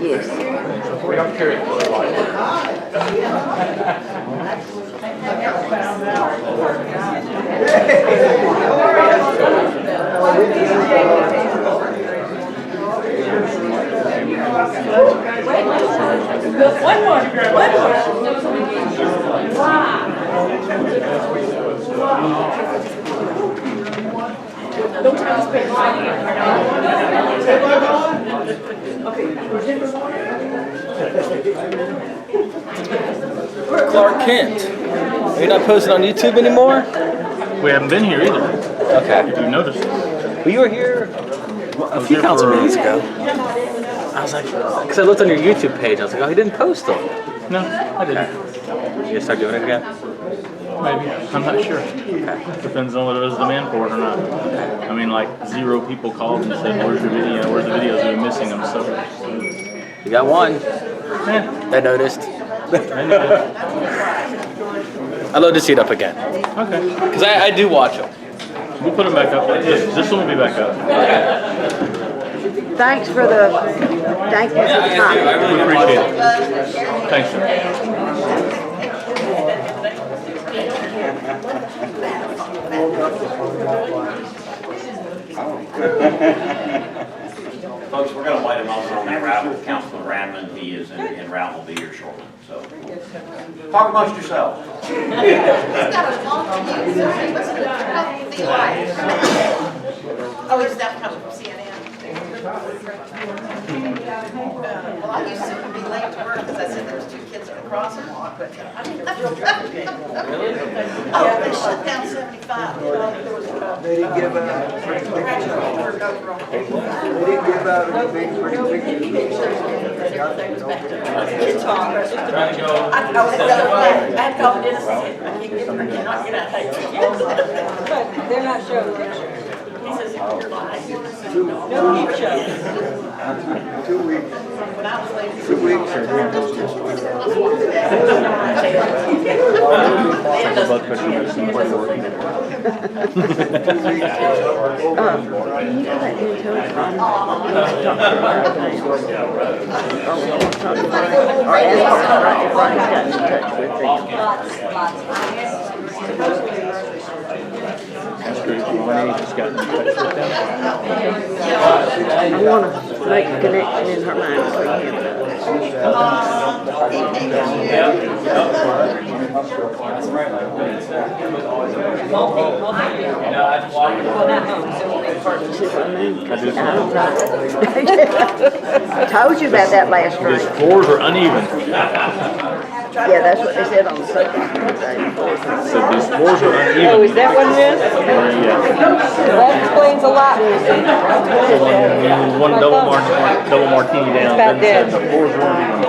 Yes. We don't carry it. One more. Clark Kent. Are you not posting on YouTube anymore? We haven't been here either. Okay. If you noticed. Well, you were here a few council meetings ago. I was like, because I looked on your YouTube page, I was like, oh, he didn't post them. No, I didn't. You gonna start doing it again? Maybe. I'm not sure. Depends on whether there's demand for it or not. I mean, like 0 people called and said, where's your video? Where's the videos? We're missing them. So. You got one. Yeah. I noticed. I'd love to see it up again. Okay. Because I do watch them. We'll put them back up. This one will be back up. Thanks for the time. We appreciate it. Thanks, sir. Folks, we're going to light him up on that route with Councilman Radman. He is en route. Will be here shortly. So, talk amongst yourselves. Oh, is that coming from CNN? Well, I used to be late to work because I said there was 2 kids at the crosswalk, but oh, they shut down 75. They didn't give out. They didn't give out anything for the pictures. I called Dennis and said, I cannot get out of here. But they're not showing pictures. He says, you're lying. No keep showing. 2 weeks. When I was late, 2 weeks. Blood pressure medicine quite working. You know that new telephone? That's great. Ronnie just got in touch with them. I want to make a connection in her mind so you can. I told you about that last His night. floors are uneven. Yeah, that's what they said on the second. So these floors are uneven. Oh, is that what it is? Yeah. That explains a lot. One double martini down. About Then dead. said the floors are uneven.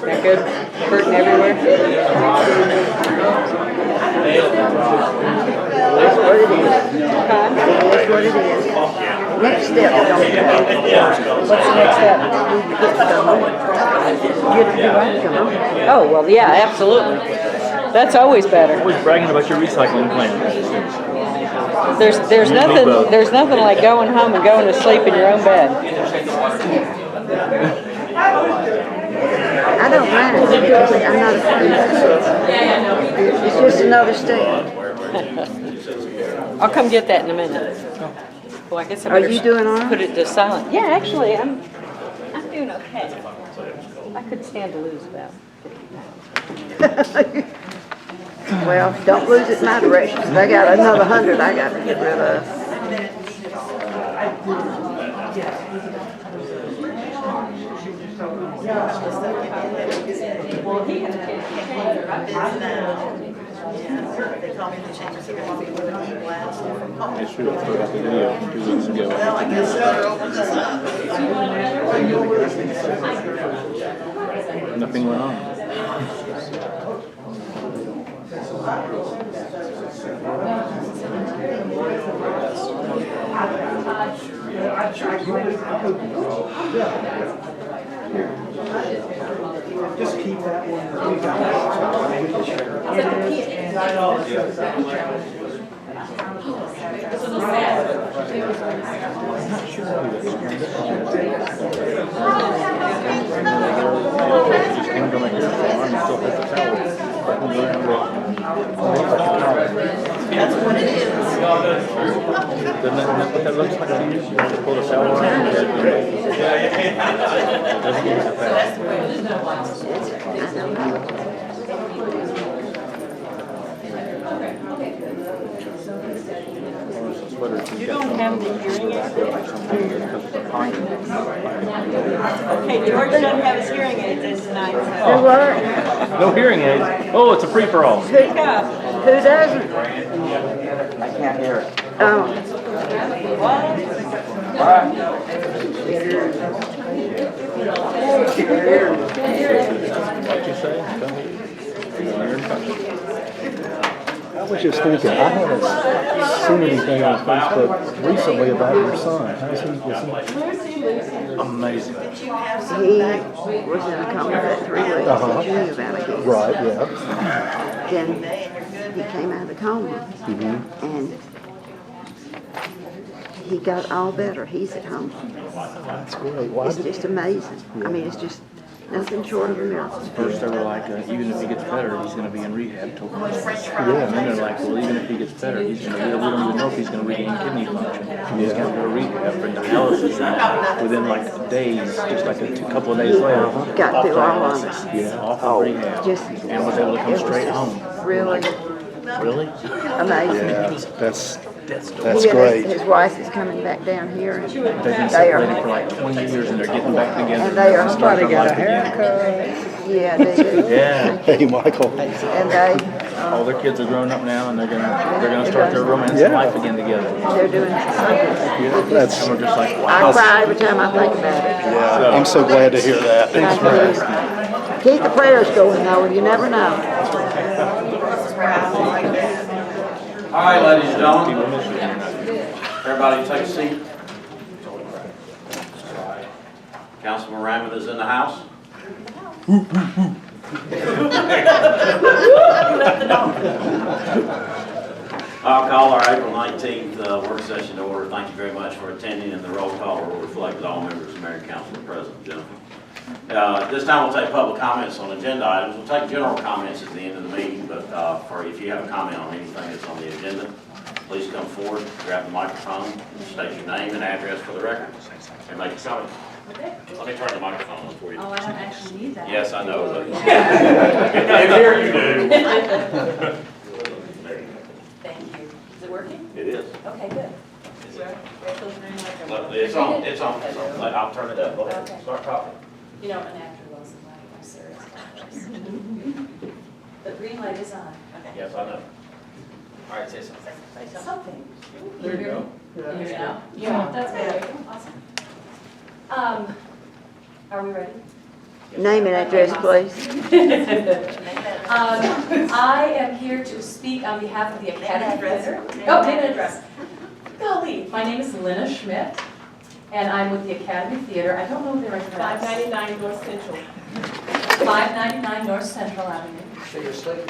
They're good. Hurting everywhere. That's what it is. Huh? That's what it is. Next step, don't go. What's the next step? Get to go home. Get to go home. Oh, well, yeah, absolutely. That's always better. Always bragging about your recycling plan. There's nothing like going home and going to sleep in your own bed. I don't mind because I'm not afraid. It's just another step. I'll come get that in a minute. Well, I guess I Are better you doing all right? put it to silent. Yeah, actually, I'm doing okay. I could stand to lose about 50 pounds. Well, don't lose it in my direction. 'Cause I got another 100 I got to get rid of. They call me the change of want me to e-blast from home. It's true. I put out the video 2 weeks ago. Well, I guess they'll open this up. Nothing went on. Just keep that one. You got it. Just came to my hair salon and still has the towel buttoned around it. That's what it is. Doesn't that what that looks like to you? You have to pull the towel around your head. Doesn't look like that. That's the way it is. You don't have the hearing aid? Okay, George doesn't have his hearing aids in tonight. Do what? No hearing aids. Oh, it's a free-for-all. Who doesn't? I can't hear it. Oh, What you say? Come here. I was just thinking, I haven't seen anything on Facebook recently about your son. How's he? Amazing. he was in a coma for 3 weeks. Uh-huh. He knew about it. Right, yeah. Then he came out of the coma, and he got all better. He's at home. That's great. Why It's did, just amazing. I mean, it's just nothing short of a miracle. First they were like, even if he gets better, he's going to be in rehab till Christmas. yeah. And then they're like, well, even if he gets better, he's going to, we don't even know if he's going to regain kidney function. He's got to go to rehab for dialysis. And within like days, just like a couple of days later, Got through all of it. yeah, off of rehab. Just And was able to come straight home. really Really? amazing. yeah, that's He great. and his wife is coming back down here, and They've been they separated are, for like 20 years and they're getting back together. and they are starting starting their life again. yeah, they do. Yeah. Hey, Michael. And they, All their kids are grown up now and they're gonna start their romance and life again together. they're doing something. That's, And we're just like, I wow. cry every time I think about it. yeah, I'm so glad to hear that. Thanks for asking. Keep the prayers going, though, you never know. All right, ladies and gentlemen, everybody take a seat. Councilman Raymond is in the house. I'll call our April 19th work session to order. Thank you very much for attending, and the roll call will reflect that all members of the Mayor and Council are present. Jennifer. This time we'll take public comments on agenda items. We'll take general comments at the end of the meeting, but if you have a comment on anything that's on the agenda, please come forward, grab the microphone, state your name and address for the record, and make a comment. Let me turn the microphone on for you. Oh, I don't actually need that. Yes, I know, but in here you do. Thank you. Is it working? It is. Okay, good. It's on. I'll turn it up. Go ahead. Okay. Start talking. You know, an actor loves the light, I'm serious. The green light is on. Okay. Yes, I know. All right, say something. Say something. There you go. Can you hear me now? Yeah, that's good. Awesome. Are we ready? Name and address, please. I am here to speak on behalf of the Academy Theater. Oh, name and address. Golly, my name is Lena Schmidt, and I'm with the Academy Theater. I don't know if they recognize. 599 North Central. 599 North Central Avenue. So you're sleeping?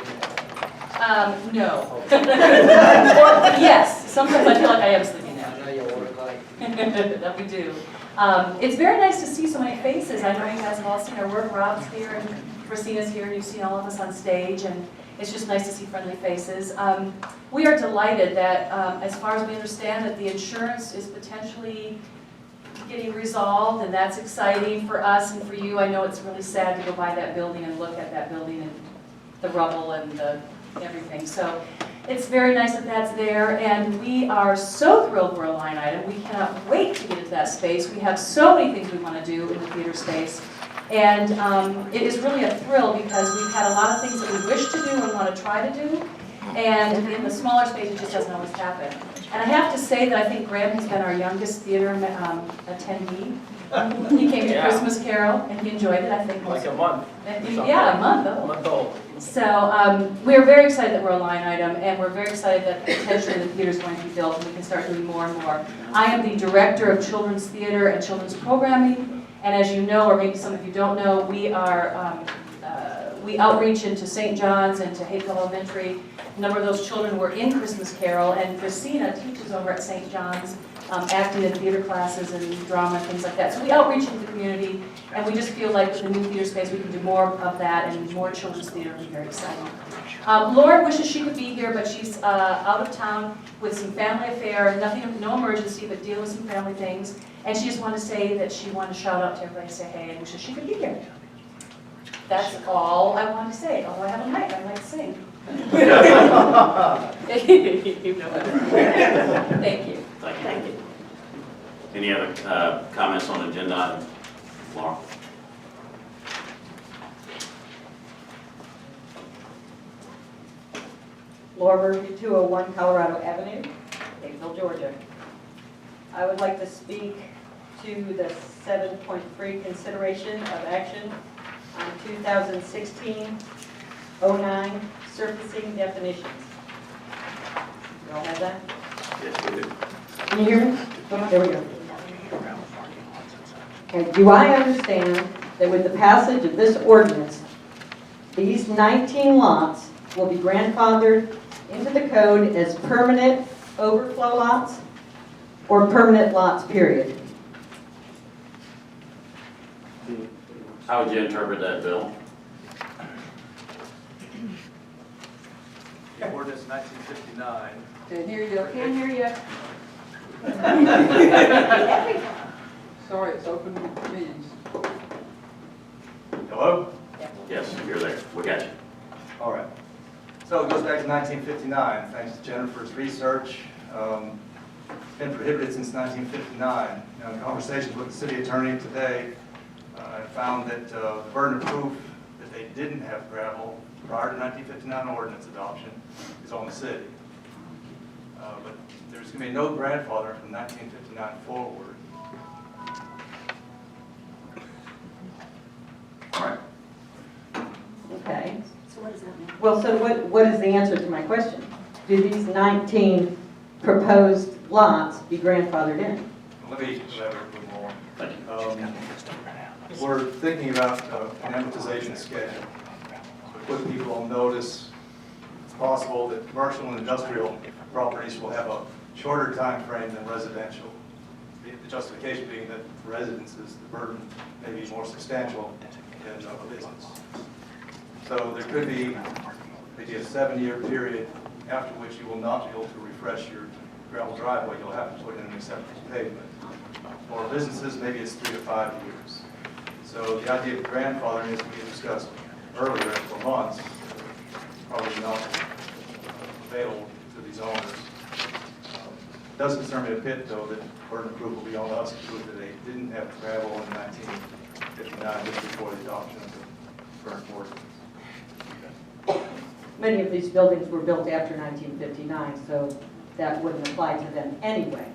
No. Or, yes, sometimes I feel like I am sleeping now. I know you work like. That we do. It's very nice to see so many faces. I know you guys have all seen our work. Rob's here and Christina's here, and you've seen all of us on stage, and it's just nice to see friendly faces. We are delighted that, as far as we understand, that the insurance is potentially getting resolved, and that's exciting for us and for you. I know it's really sad to go by that building and look at that building and the rubble and the everything. So it's very nice that that's there, and we are so thrilled we're a line item. We cannot wait to get into that space. We have so many things we want to do in the theater space, and it is really a thrill because we've had a lot of things that we wish to do and want to try to do, and in the smaller space it just doesn't always happen. And I have to say that I think Graham has been our youngest theater attendee. He came to Christmas Carol and he enjoyed it, I think. Like a month. Yeah, a month old. A month old. So we're very excited that we're a line item, and we're very excited that potentially the theater is going to be built and we can start doing more and more. I am the director of children's theater and children's programming, and as you know, or maybe some of you don't know, we we outreach into St. John's and to Hapeville Elementary. A number of those children were in Christmas Carol, and Christina teaches over at St. John's, acting in theater classes and drama and things like that. So we outreach into the community, and we just feel like with the new theater space, we can do more of that, and more children's theater would be very exciting. Lauren wishes she could be here, but she's out of town with some family affair, no emergency, but dealing with some family things. And she just wanted to say that she wanted to shout out to everybody, say hey, and wishes she could be here. That's all I wanted to say. Although I have a mic, I like to sing. You know better. Thank you. Thank you. Any other comments on the agenda item? Laura? Laura Murphy, 201 Colorado Avenue, Hapeville, Georgia. I would like to speak to the 7.3 consideration of action on 2016-09 surfacing definitions. You all have that? Yes, we do. Can you hear me? There we go. Okay, do I understand that with the passage of this ordinance, these 19 lots will be grandfathered into the code as permanent overflow lots or permanent lots, period? How would you interpret that, Bill? Ordinance 1959. Can't hear you. Can't hear you. Sorry, it's open meetings. Hello? Yes, you're there. We got you. All right. So it goes back to 1959, thanks to Jennifer's research. Been prohibited since 1959. Now, in conversations with the city attorney today, I found that the burden of proof that they didn't have gravel prior to 1959 ordinance adoption is on the city. But there's going to be no grandfather from 1959 forward. All right. Okay. So what does that mean? Well, so what is the answer to my question? Do these 19 proposed lots be grandfathered in? Let me elaborate a little more. Thank you. We're thinking about an amortization schedule. So put people on notice. It's possible that commercial and industrial properties will have a shorter time frame than residential. The justification being that for residences, the burden may be more substantial than a business. So there could be maybe a 7-year period after which you will not be able to refresh your gravel driveway. You'll have to put in an acceptable pavement. For businesses, maybe it's 3 to 5 years. So the idea of grandfathering, as we discussed earlier, for months, probably not available to these owners. It does concern me a bit, though, that burden of proof will be on us to prove that they didn't have gravel in 1959, just before the adoption of the current ordinance. Many of these buildings were built after 1959, so that wouldn't apply to them anyway.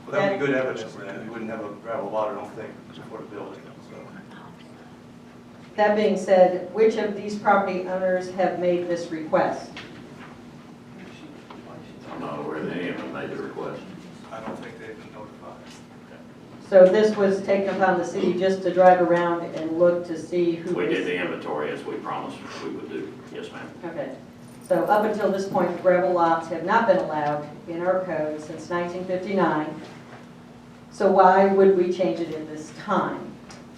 Well, that would be good evidence then. You wouldn't have a gravel lot, I don't think, before the building. So. That being said, which of these property owners have made this request? I'm not aware that any of them made the request. I don't think they've been notified. So this was taken upon the city just to drive around and look to see who We was... did the inventory as we promised we would do. Yes, ma'am. Okay. So up until this point, gravel lots have not been allowed in our code since 1959. So why would we change it in this time?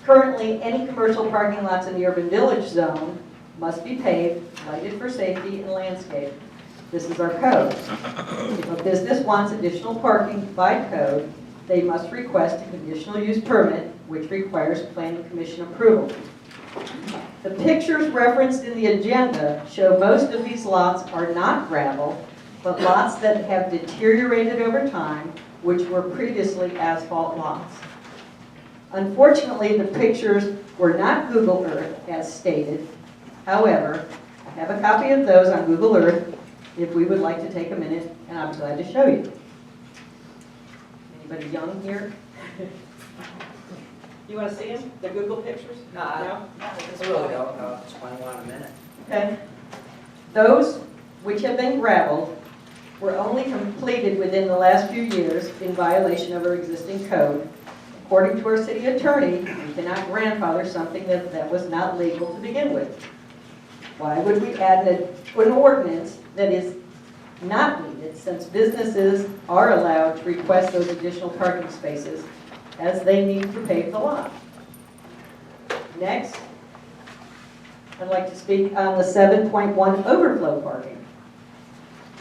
Currently, any commercial parking lots in the urban village zone must be paved, lighted for safety, and landscaped. This is our code. If a business wants additional parking by code, they must request a conditional use permit, which requires planning commission approval. The pictures referenced in the agenda show most of these lots are not gravel, but lots that have deteriorated over time, which were previously asphalt lots. Unfortunately, the pictures were not Google Earth as stated. However, I have a copy of those on Google Earth if we would like to take a minute, and I'm glad to show you. Anybody young here? You want to see them, the Google pictures? No? It's really don't explain one in a minute. Okay. Those which have been gravelled were only completed within the last few years in violation of our existing code. According to our city attorney, we cannot grandfather something that was not legal to begin with. Why would we add an ordinance that is not needed, since businesses are allowed to request those additional parking spaces as they need to pave the lot? Next, I'd like to speak on the 7.1 overflow parking.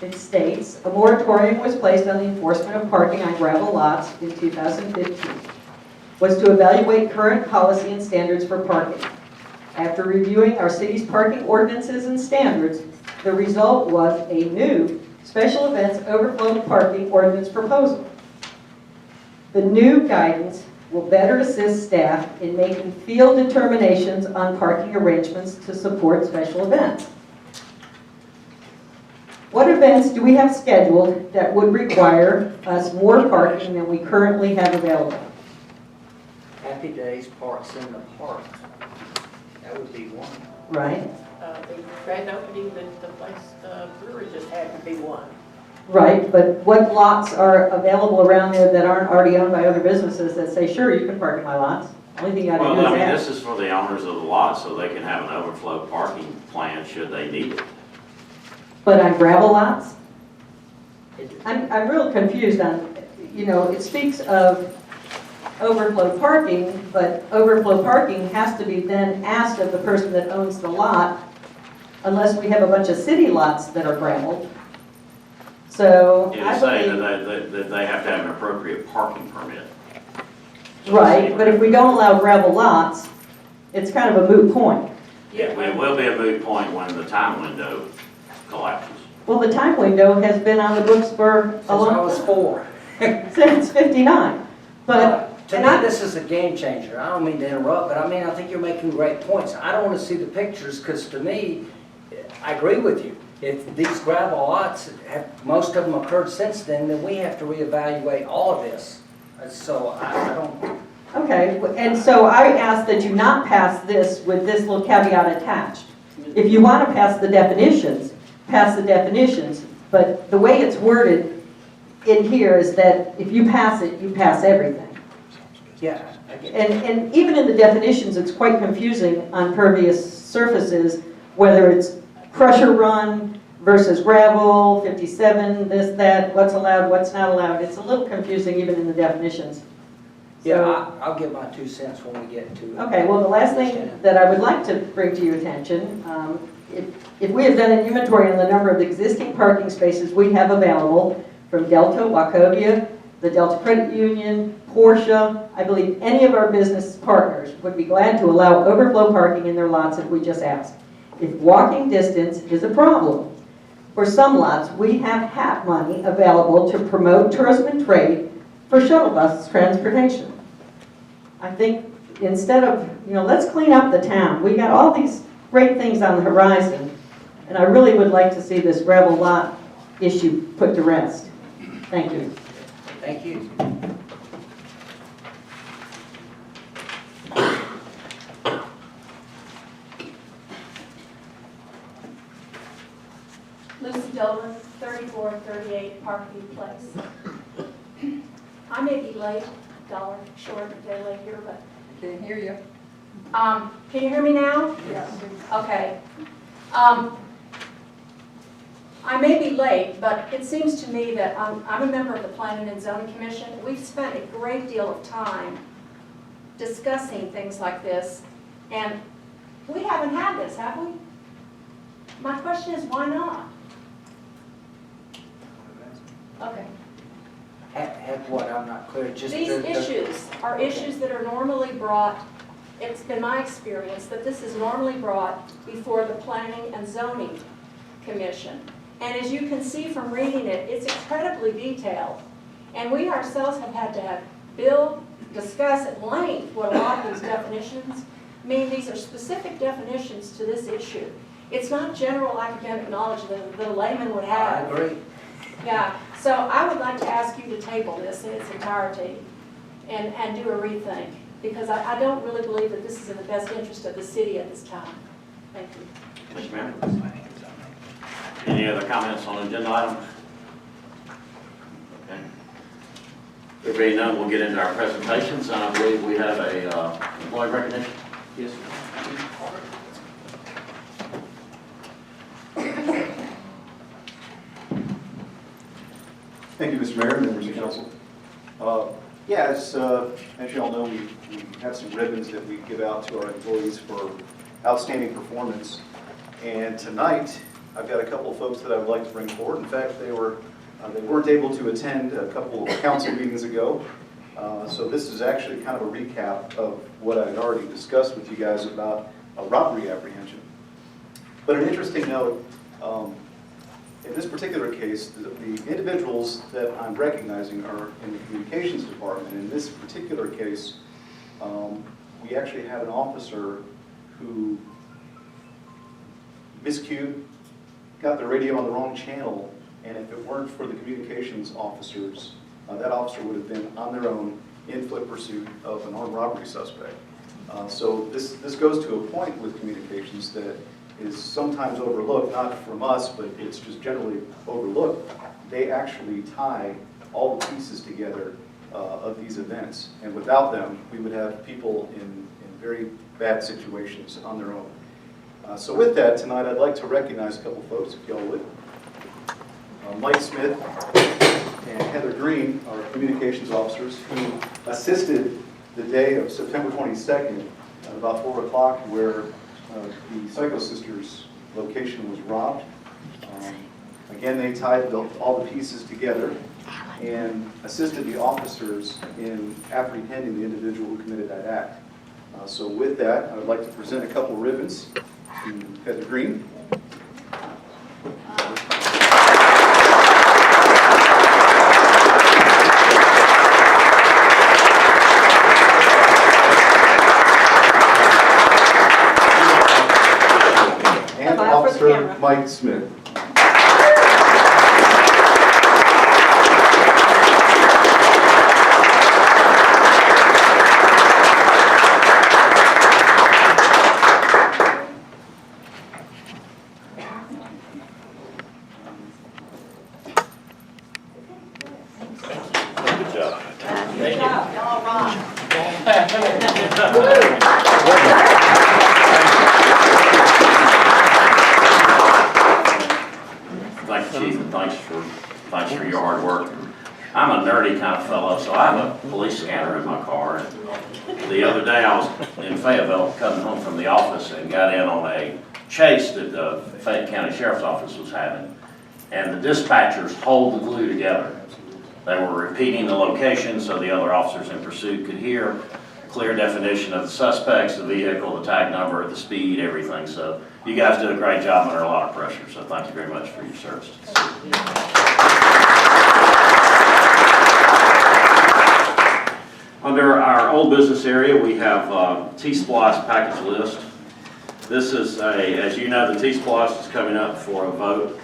It states, a moratorium was placed on the enforcement of parking on gravel lots in 2015. Was to evaluate current policy and standards for parking. After reviewing our city's parking ordinances and standards, the result was a new special events overflow parking ordinance proposal. The new guidance will better assist staff in making field determinations on parking arrangements to support special events. What events do we have scheduled that would require us more parking than we currently have available? Happy Days Parks in the Park. That would be one. Right? The grand opening that the place, the brewery just had to be one. Right, but what lots are available around there that aren't already owned by other businesses that say, sure, you can park in my lots? Only thing you gotta do Well, is I mean, ask. this is for the owners of the lot, so they can have an overflow parking plan should they need it. But on gravel lots? I'm real confused on, it speaks of overflow parking, but overflow parking has to be then asked of the person that owns the lot, unless we have a bunch of city lots that are gravel. So I It's saying believe, that they have to have an appropriate parking permit. right, but if we don't allow gravel lots, it's kind of a moot point. It will be a moot point when the time window collapses. Well, the time window has been on the books for Since a I long was time, 4. since '59. But, To and me, I, this is a game changer. I don't mean to interrupt, but I think you're making great points. I don't want to see the pictures because to me, I agree with you. If these gravel lots, most of them occurred since then we have to reevaluate all of this. So I don't. okay, and so I ask that you not pass this with this little caveat attached. If you want to pass the definitions, pass the definitions, but the way it's worded in here is that if you pass it, you pass everything. Yeah, I get it. And even in the definitions, it's quite confusing on pervious surfaces, whether it's crusher run versus gravel, 57, this, that, what's allowed, what's not allowed. It's a little confusing even in the definitions. Yeah, I'll give my 2 cents when we get to it. Okay, well, the last thing that I would like to bring to your attention, if we have done an inventory on the number of existing parking spaces we have available from Delta, Wachovia, the Delta Credit Union, Porsche, I believe any of our business partners would be glad to allow overflow parking in their lots if we just ask. If walking distance is a problem, for some lots, we have HAP money available to promote tourism and trade for shuttle bus transportation. I think instead of, let's clean up the town. We got all these great things on the horizon, and I really would like to see this gravel lot issue put to rest. Thank you. Thank you. Lucy Dolan, 3438 Parkview Place. I may be late, dollar short, a day late here, but. Can't hear you. Can you hear me now? Yes. Okay. I may be late, but it seems to me that I'm a member of the Planning and Zoning Commission. We've spent a great deal of time discussing things like this, and we haven't had this, have we? My question is, why not? Okay. Have what? I'm not clear. Just These issues are issues that are normally brought, it's been my experience that this is normally brought before the Planning and Zoning Commission. And as you can see from reading it, it's incredibly detailed. And we ourselves have had to have Bill discuss at length what a lot of these definitions mean. These are specific definitions to this issue. It's not general academic knowledge that the layman would I have. agree. Yeah, so I would like to ask you to table this in its entirety and do a rethink, because I don't really believe that this is in the best interest of the city at this time. Thank you. Mr. Mayor? Any other comments on agenda items? Okay. There being none, we'll get into our presentations, and I believe we have a employee recognition. Yes, sir. you, Mr. Mayor, members of council. Yeah, as you all know, we have some ribbons that we give out to our employees for outstanding performance. And tonight, I've got a couple of folks that I would like to bring forward. In fact, they weren't able to attend a couple of council meetings ago. So this is actually kind of a recap of what I had already discussed with you guys about a robbery apprehension. But an interesting note, in this particular case, the individuals that I'm recognizing are in the communications department. In this particular case, we actually have an officer who miscued, got the radio on the wrong channel, and if it weren't for the communications officers, that officer would have been on their own in foot pursuit of an armed robbery suspect. So this goes to a point with communications that is sometimes overlooked, not from us, but it's just generally overlooked. They actually tie all the pieces together of these events, and without them, we would have people in very bad situations on their own. So with that, tonight I'd like to recognize a couple folks, if y'all would. Mike Smith and Heather Green are communications officers who assisted the day of September 22nd at about 4 o'clock where the Psycho Sisters location was robbed. Again, they tied all the pieces together and assisted the officers in apprehending the individual who committed that act. So with that, I would like to present a couple ribbons to Heather Green. And Officer Mike Smith. Thank you, Chief, and thanks for your hard work. I'm a nerdy kind of fellow, so I have a police scanner in my car. And the other day I was in Fayetteville coming home from the office and got in on a chase that the Fayette County Sheriff's Office was having. And the dispatchers hold the glue together. They were repeating the location so the other officers in pursuit could hear clear definition of the suspects, the vehicle, the tag number, the speed, everything. So you guys did a great job under a lot of pressure. So thank you very much for your service. Under our old business area, we have T-Splost package list. This is as you know, the T-Splost is coming up for a vote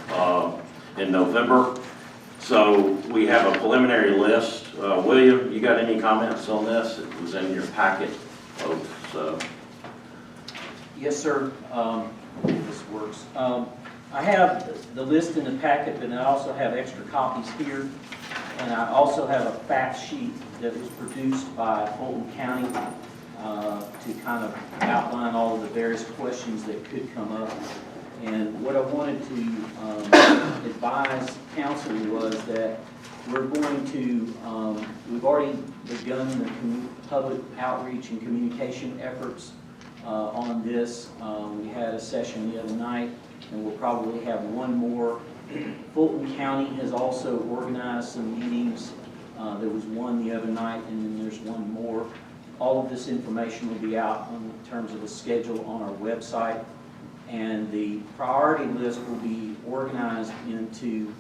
in November. So we have a preliminary list. William, you got any comments on this? It was in your packet. So. Yes, sir. This works. I have the list in the packet, but I also have extra copies here. And I also have a fact sheet that was produced by Fulton County to kind of outline all of the various questions that could come up. And what I wanted to advise council was that we're going to, we've already begun the public outreach and communication efforts on this. We had a session the other night, and we'll probably have one more. Fulton County has also organized some meetings. There was one the other night, and then there's one more. All of this information will be out in terms of a schedule on our website. And the priority list will be organized into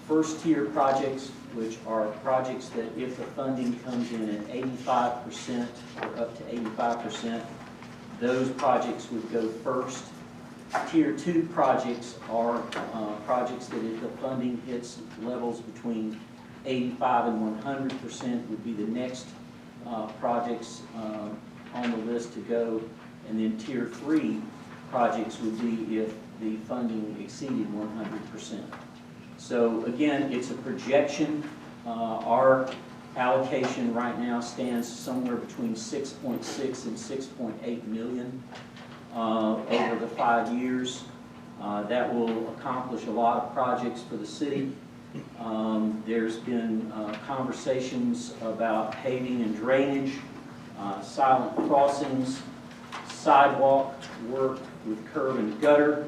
first-tier projects, which are projects that if the funding comes in at 85% or up to 85%, those projects would go first. Tier 2 projects are projects that if the funding hits levels between 85 and 100% would be the next projects on the list to go. And then Tier 3 projects would be if the funding exceeded 100%. So again, it's a projection. Our allocation right now stands somewhere between 6.6 and 6.8 million over the 5 years. That will accomplish a lot of projects for the city. There's been conversations about paving and drainage, silent crossings, sidewalk work with curb and gutter,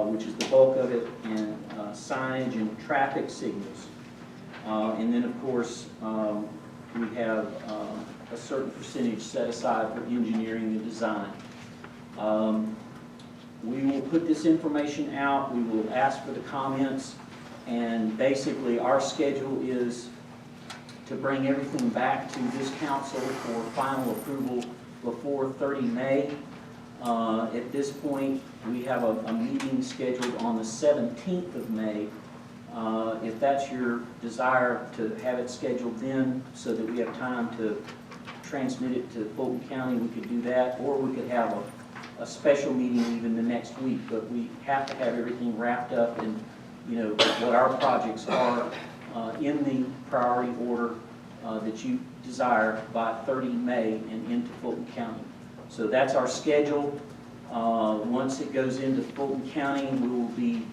which is the bulk of it, and signage and traffic signals. And then, of course, we have a certain percentage set aside for engineering and design. We will put this information out, we will ask for the comments, and basically our schedule is to bring everything back to this council for final approval before 30 May. At this point, we have a meeting scheduled on the 17th of May. If that's your desire to have it scheduled then so that we have time to transmit it to Fulton County, we could do that, or we could have a special meeting even the next week, but we have to have everything wrapped up and, you know, what our projects are in the priority order that you desire by 30 May and into Fulton County. So that's our schedule. Once it goes into Fulton County, we will be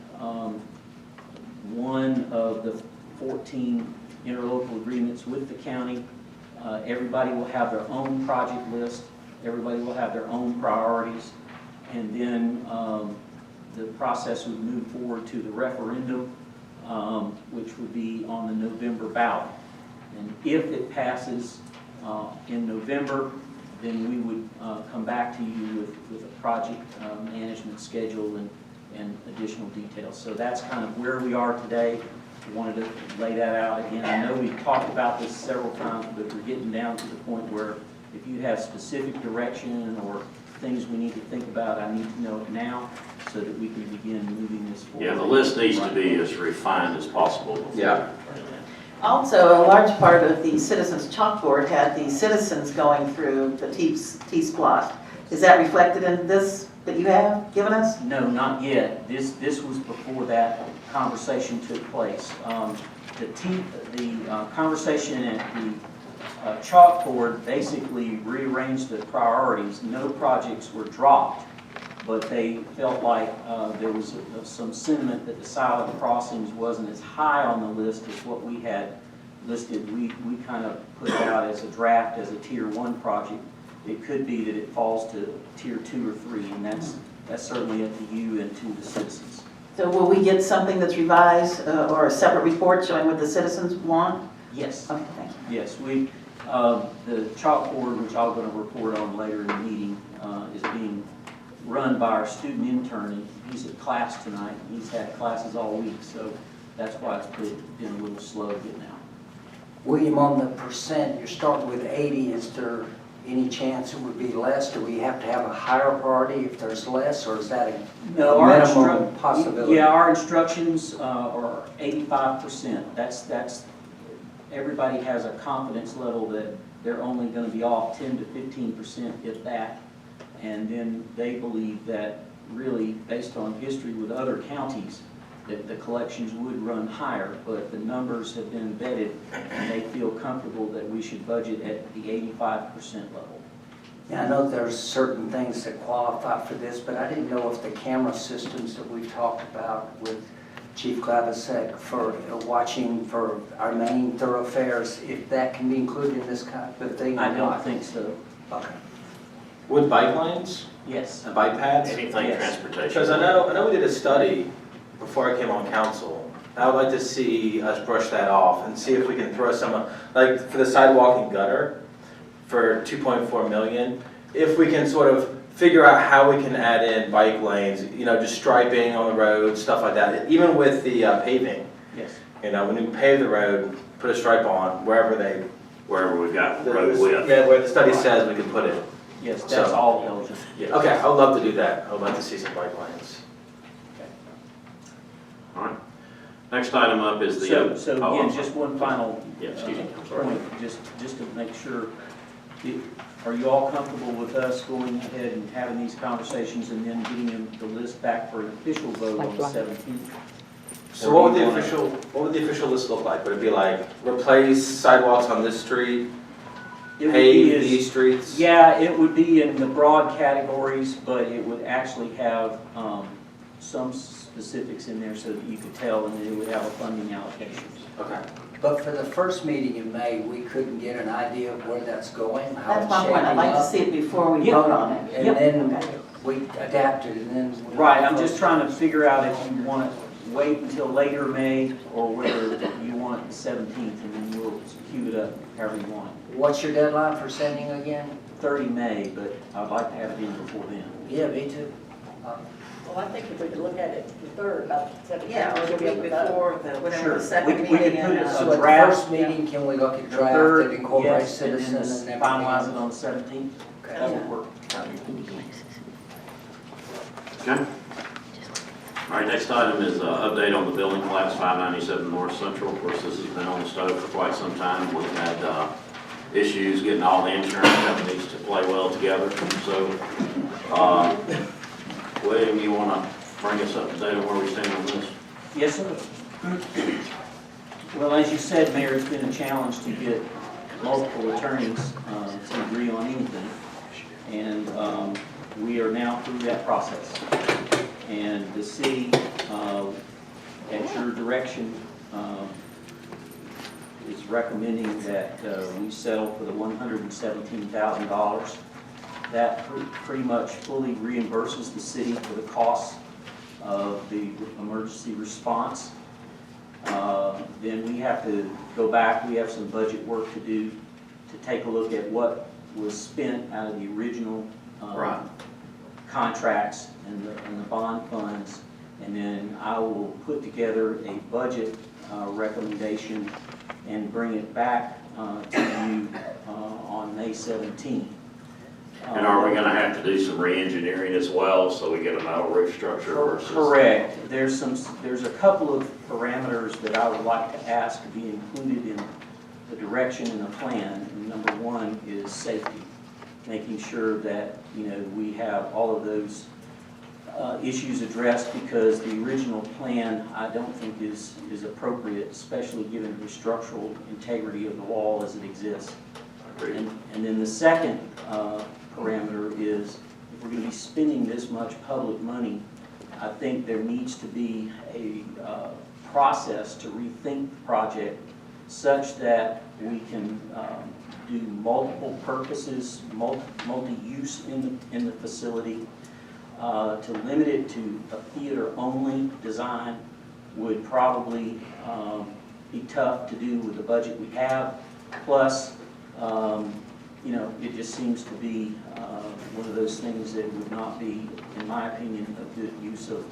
one of the 14 interlocal agreements with the county. Everybody will have their own project list. Everybody will have their own priorities. And then the process would move forward to the referendum, which would be on the November ballot. And if it passes in November, then we would come back to you with a project management schedule and additional details. So that's kind of where we are today. I wanted to lay that out again. I know we've talked about this several times, but we're getting down to the point where if you have specific direction or things we need to think about, I need to know it now so that we can begin moving this forward. Yeah, the list needs to be as refined as possible. Yeah. Also, a large part of the citizens chalkboard had the citizens going through the T-Splost. Is that reflected in this that you have given us? No, not yet. This was before that conversation took place. The conversation at the chalkboard basically rearranged the priorities. No projects were dropped, but they felt like there was some sentiment that the silent crossings wasn't as high on the list as what we had listed. We kind of put it out as a draft as a tier 1 project. It could be that it falls to tier 2 or 3, and that's certainly up to you and to the citizens. So will we get something that's revised or a separate report showing what the citizens want? Yes. Okay, thank you. Yes, the chalkboard, which I'm going to report on later in the meeting, is being run by our student intern, and he's at class tonight. He's had classes all week, so that's why it's been a little slow getting out. William, on the percent, you're starting with 80, is there any chance it would be less? Do we have to have a higher priority if there's less, or is that a minimum possibility? Yeah, our instructions are 85%. That's everybody has a confidence level that they're only going to be off 10 to 15%, if that. And then they believe that really, based on history with other counties, that the collections would run higher, but the numbers have been vetted and they feel comfortable that we should budget at the 85% level. Yeah, I know there's certain things that qualify for this, but I didn't know if the camera systems that we've talked about with Chief Glavasek for watching for our main thoroughfares, if that can be included in this kind of thing. I don't think so. Okay. With bike lanes Yes. and bike paths? Anything Yes. transportation. Because I know we did a study before I came on council. I would like to see us brush that off and see if we can throw some, like for the sidewalk and gutter for 2.4 million, if we can sort of figure out how we can add in bike lanes, you know, just striping on the road, stuff like that, even with the paving. Yes. You know, when you pave the road, put a stripe on wherever Wherever we've got road width. yeah, where the study says we can put it. Yes, that's all eligible. Yes. Okay, I would love to do that. I would like to see some bike lanes. All right. Next item up is the. So oh, again, I'm just sorry. one final Yeah, excuse me, I'm sorry. point, just to make sure, are you all comfortable with us going ahead and having these conversations and then getting the list back for an official vote on the 17th? So what would the official list look like? Would it be like replace sidewalks on this street, pave these streets? Yeah, it would be in the broad categories, but it would actually have some specifics in there so that you could tell and then it would have a funding allocation. Okay. But for the first meeting in May, we couldn't get an idea of where that's going, how That's it's my point, I'd like to see shaping it before we Yeah. vote on it. up. And then we adapted and then. Right, I'm just trying to figure out if you want to wait until later May or whether you want it the 17th and then we'll queue it up however you want. What's your deadline for sending again? 30 May, but I'd like to have it in before then. Yeah, me too. Well, I think if we could look at it the third, about the 17th. Yeah, or the week before, the, whatever, Sure. the second We could meeting put in, it So at the draft, first meeting, can we look at The draft third, that incorporates yes, and citizens and then everything? finalize it on the 17th. That would work. Okay. All right, next item is update on the building collapse, 597 North Central. Of course, this has been on the stove for quite some time. We've had issues getting all the insurance companies to play well together. So, William, you want to bring us up to date on where we stand on this? Yes, sir. Well, as you said, Mayor, it's been a challenge to get multiple attorneys to agree on anything. And we are now through that process. And the city, at your direction, is recommending that we settle for the $117,000. That pretty much fully reimburses the city for the costs of the emergency response. Then we have to go back, we have some budget work to do to take a look at what was spent out of the original contracts and the bond funds. And then I will put together a budget recommendation and bring it back to you on May 17th. And are we going to have to do some re-engineering as well, so we get a metal roof structure versus? Correct. There's a couple of parameters that I would like to ask to be included in the direction and the plan. And number one is safety, making sure that we have all of those issues addressed, because the original plan I don't think is appropriate, especially given the structural integrity of the wall as it exists. And then the second parameter is, if we're going to be spending this much public money, I think there needs to be a process to rethink the project such that we can do multiple purposes, multi-use in the facility. To limit it to a theater-only design would probably be tough to do with the budget we have. Plus, it just seems to be one of those things that would not be, in my opinion, a good use of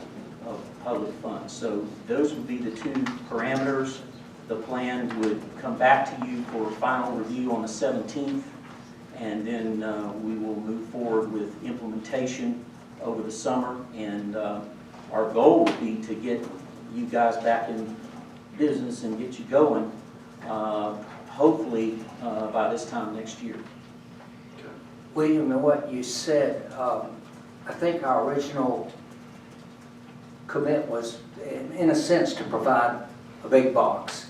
public funds. So those would be the two parameters. The plan would come back to you for final review on the 17th, and then we will move forward with implementation over the summer. And our goal would be to get you guys back in business and get you going, hopefully by this time next year. William, and what you said, I think our original commit was, in a sense, to provide a big box,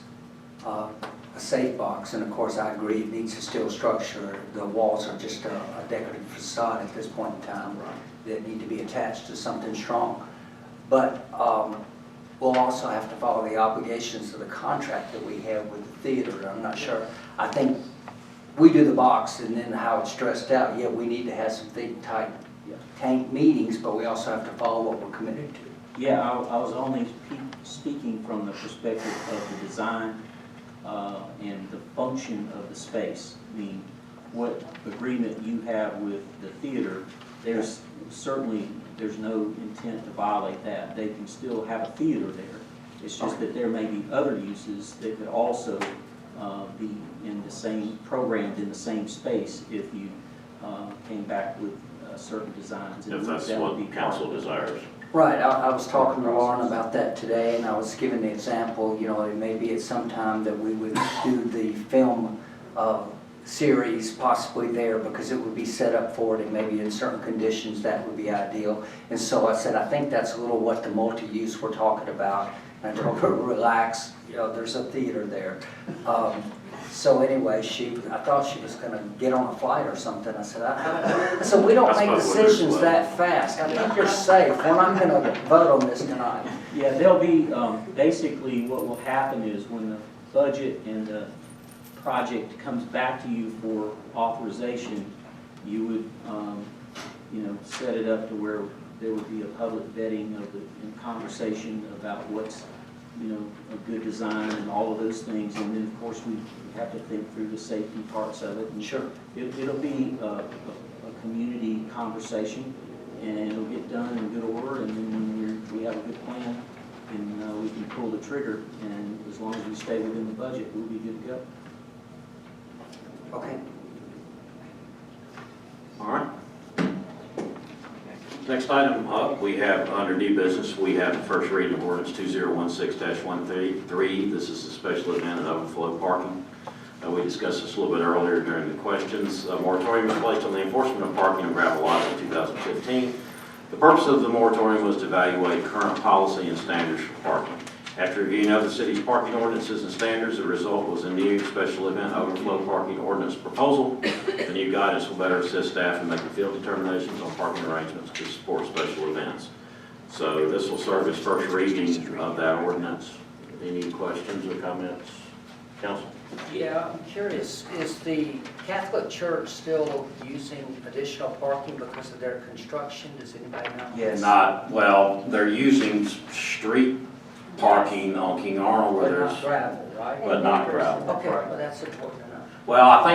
a safe box, and of course I agree it needs a steel structure. The walls are just a decorative facade at this point in time that need to be attached to something strong. But we'll also have to follow the obligations of the contract that we have with the theater. I'm not sure. I think we do the box and then how it's stressed out. Yeah, we need to have some tight tank meetings, but we also have to follow what we're committed to. Yeah, I was only speaking from the perspective of the design and the function of the space. I mean, what agreement you have with the theater, there's no intent to violate that. They can still have a theater there. It's just that there may be other uses that could also be in the same, programmed in the same space if you came back with certain designs. If that's what the council desires. Right, I was talking to Lauren about that today, and I was giving the example, it may be at some time that we would do the film series possibly there, because it would be set up for it, and maybe in certain conditions that would be ideal. And so I said, I think that's a little what the multi-use we're talking about. and relax, you know, there's a theater there. So anyway, I thought she was gonna get on a flight or something. I said, so we don't make decisions that fast. I think you're safe. We're not gonna vote on this tonight. Yeah, there'll be, basically what will happen is when the budget and the project comes back to you for authorization, you would, you know, set it up to where there would be a public vetting of the, and conversation about what's, you know, a good design and all of those things. And then, of course, we have to think through the safety parts of it. And Sure. It'll be a community conversation, and it'll get done in good order. And then when we have a good plan, and we can pull the trigger. And as long as we stay within the budget, we'll be good to go. Okay. All right. Next item up, we have under new business, we have the first reading of ordinance 2016-13. This is a special event and overflow parking. We discussed this a little bit earlier during the questions. A moratorium was placed on the enforcement of parking on gravel lots in 2015. The purpose of the moratorium was to evaluate current policy and standards for parking. After reviewing other cities' parking ordinances and standards, the result was a new special event overflow parking ordinance proposal. The new guidance will better assist staff in making field determinations on parking arrangements to support special events. So this will serve as first reading of that ordinance. Any questions or comments, council? Yeah, I'm curious, is the Catholic Church still using additional parking because of their construction? Does anybody know? Yes. Not, well, they're using street parking on King Arnold where But there's, not gravel, right? but not gravel. Okay, well, that's important to know. Well, I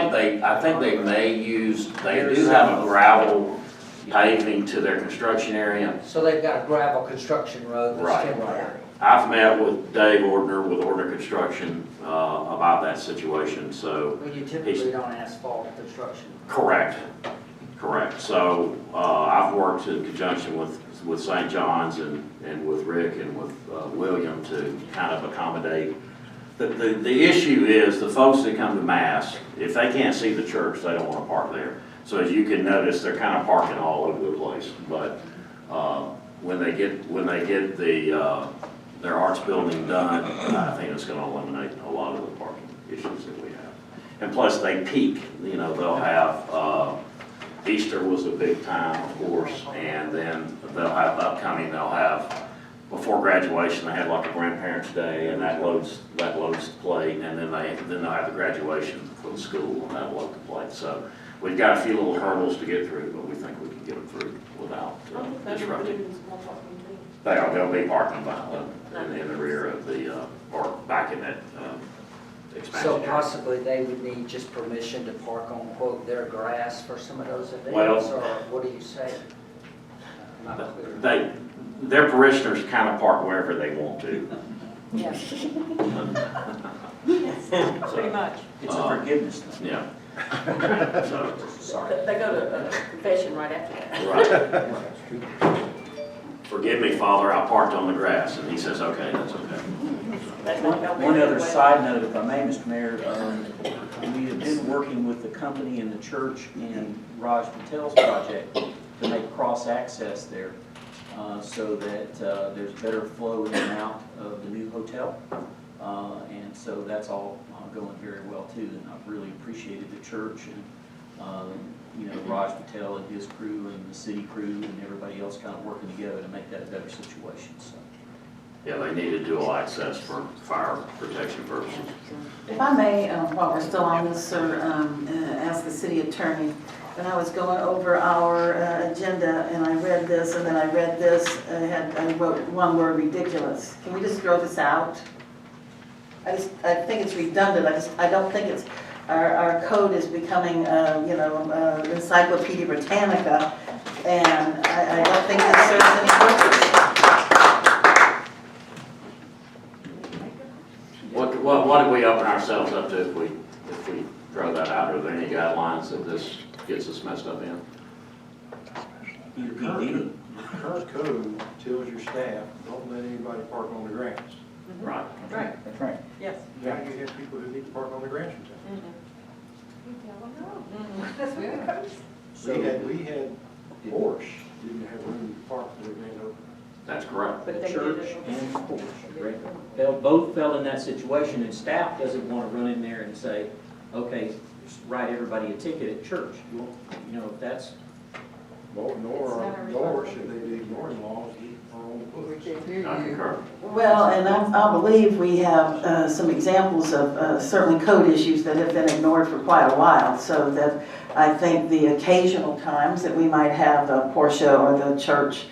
think they may use, they do have a gravel paving to their construction area. So they've got a gravel construction road that's Right. temporary. I've met with Dave Ordner with Ordner Construction about that situation, so. Well, you typically don't asphalt construction. Correct, correct. So I've worked in conjunction with St. John's and with Rick and with William to kind of accommodate. The issue is the folks that come to Mass, if they can't see the church, they don't want to park there. So as you can notice, they're kind of parking all over the place. But when they get their arts building done, I think it's going to eliminate a lot of the parking issues that we have. And plus they peak, you know, they'll have, Easter was a big time, of course, and then they'll have they'll have, before graduation, they have like a grandparents' day, and that loads the plate, and then they'll have the graduation for the school, and that'll load the plate. So we've got a few little hurdles to get through, but we think we can get them through without disrupting. They'll be parking in the rear of the, or back in that expansion So area. possibly they would need just permission to park on, quote, their grass for some of those events, Well, or what do you say? I'm not clear. Their parishioners kind of park wherever they want to. Yes. Pretty much. It's a forgiveness thing. Yeah. So, Sorry. They go to confession right after that. right. Forgive me, Father, I parked on the grass, and he says, okay, that's okay. That's not helping One other anyway. side note, if I may, Mr. Mayor, we have been working with the company and the church in Raj Patel's project to make cross-access there so that there's better flow in and out of the new hotel. And so that's all going very well too. And I've really appreciated the church and you know, Raj Patel and his crew and the city crew and everybody else kind of working together to make that a better situation. So. Yeah, they needed dual access for fire protection purposes. If I may, while we're still on this, sir, ask the city attorney, when I was going over our agenda and I read this and then I read this, I wrote one word, ridiculous. Can we just throw this out? I think it's redundant. I don't think it's, our code is becoming, you know, Encyclopedia Britannica, and I don't think this serves any purpose. What do we open ourselves up to if we throw that out? Are there any guidelines that this gets us messed up in? Either The current code tells your staff, don't let anybody park on the grounds. Right. Right. That's right. Yes. Now you have people who need to park on the grounds. That's where it goes. We had Porsche didn't have room to park for the grand opening. That's correct. But The they church did it. and the courts. Both fell in that situation, and staff doesn't want to run in there and say, okay, write everybody a ticket at church. Well, you know, if that's, Nor should they be ignoring laws on our own books. I concur. Well, and I believe we have some examples of certainly code issues that have been ignored for quite a while. So that I think the occasional times that we might have the Porsche or the church